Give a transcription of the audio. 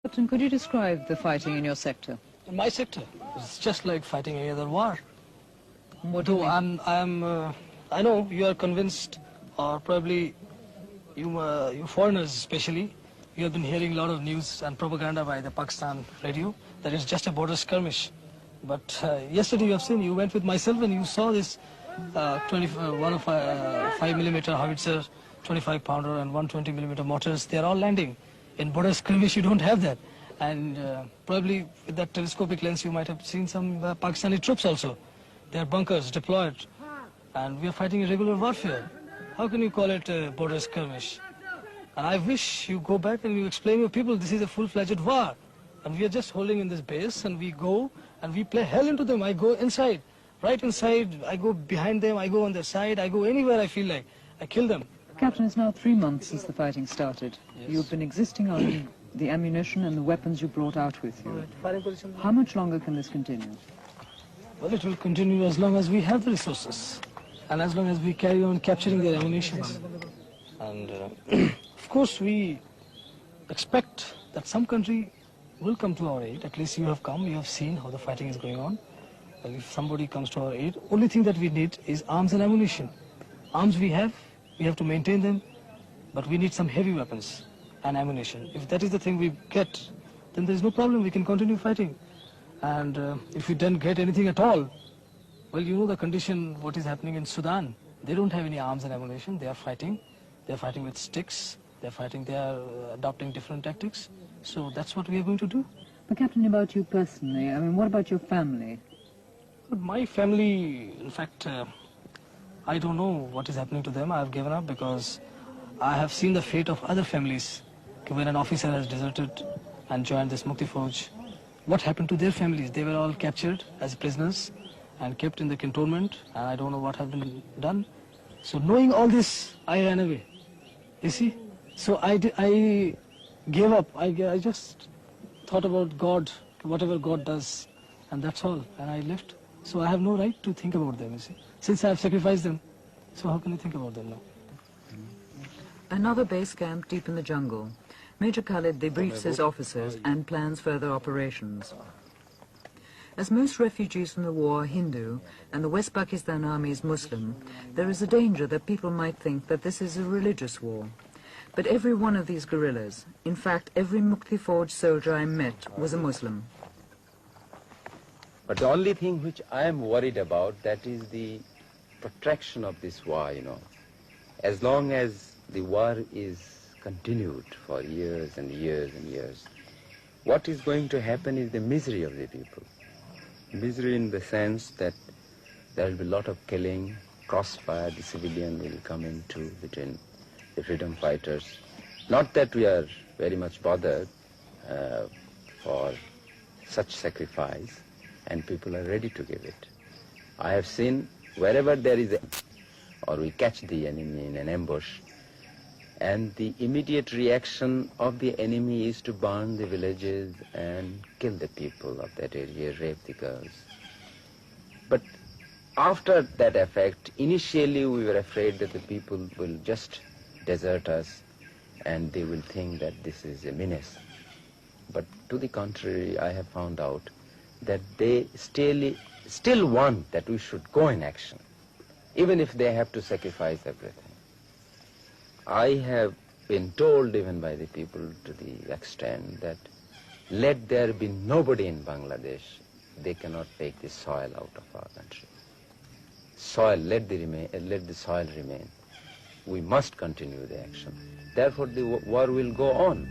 Captain, could you describe the fighting in your sector? In my sector, it's just like fighting any other war. What do you mean? I know you are convinced, or probably you foreigners especially, you have been hearing a lot of news and propaganda by the Pakistan radio that it's just a border skirmish. But yesterday you have seen, you went with myself and you saw this 5mm howitzer, 25-pounder and 120mm mortars. They are all landing. In border skirmish you don't have that. And probably with that telescopic lens you might have seen some Pakistani troops also. They are bunkers deployed. And we are fighting irregular warfare. How can you call it a border skirmish? And I wish you go back and you explain to people this is a full-fledged war. And we are just holding in this base and we go and we play hell into them. I go inside, right inside, I go behind them, I go on their side, I go anywhere I feel like. I kill them. Captain, it's now 3 months since the fighting started. Yes. You've been existing on the ammunition and the weapons you brought out with you. How much longer can this continue? Well, it will continue as long as we have the resources and as long as we carry on capturing their ammunition. And of course we expect that some country will come to our aid. At least you have come, you have seen how the fighting is going on. Well, if somebody comes to our aid, only thing that we need is arms and ammunition. Arms we have to maintain them, but we need some heavy weapons and ammunition. If that is the thing we get, then there is no problem, we can continue fighting. And if we don't get anything at all, well, you know the condition, what is happening in Sudan. They don't have any arms and ammunition, they are fighting. They are fighting with sticks, they are adopting different tactics. So that's what we are going to do. But Captain, about you personally, I mean, what about your family? My family, in fact, I don't know what is happening to them. I have given up because I have seen the fate of other families. When an officer has deserted and joined this Mukti Fauj, what happened to their families? They were all captured as prisoners and kept in the cantonment, and I don't know what has been done. So knowing all this, I ran away. You see? So I gave up. I just thought about God, whatever God does, and that's all. And I left. So I have no right to think about them, you see. Since I have sacrificed them, so how can I think about them now? Another base camp deep in the jungle. Major Khalid debriefs his officers and plans further operations. As most refugees from the war are Hindu and the West Pakistan Army is Muslim, there is a danger that people might think that this is a religious war. But every one of these guerrillas, in fact every Mukti Fauj soldier I met, was a Muslim. But the only thing which I am worried about, that is the protraction of this war, you know. As long as the war is continued for years and years and years, what is going to happen is the misery of the people. Misery in the sense that there will be a lot of killing, crossfire, the civilian will come into between the freedom fighters. Not that we are very much bothered for such sacrifice, and people are ready to give it. I have seen wherever there is or we catch the enemy in an ambush, and the immediate reaction of the enemy is to burn the villages and kill the people of that area, rape the girls. But after that effect, initially we were afraid that the people will just desert us and they will think that this is a menace. But to the contrary, I have found out that they still want that we should go in action, even if they have to sacrifice everything. I have been told even by the people to the extent that let there be nobody in Bangladesh, they cannot take the soil out of our country. Soil, let the soil remain. We must continue the action. Therefore the war will go on.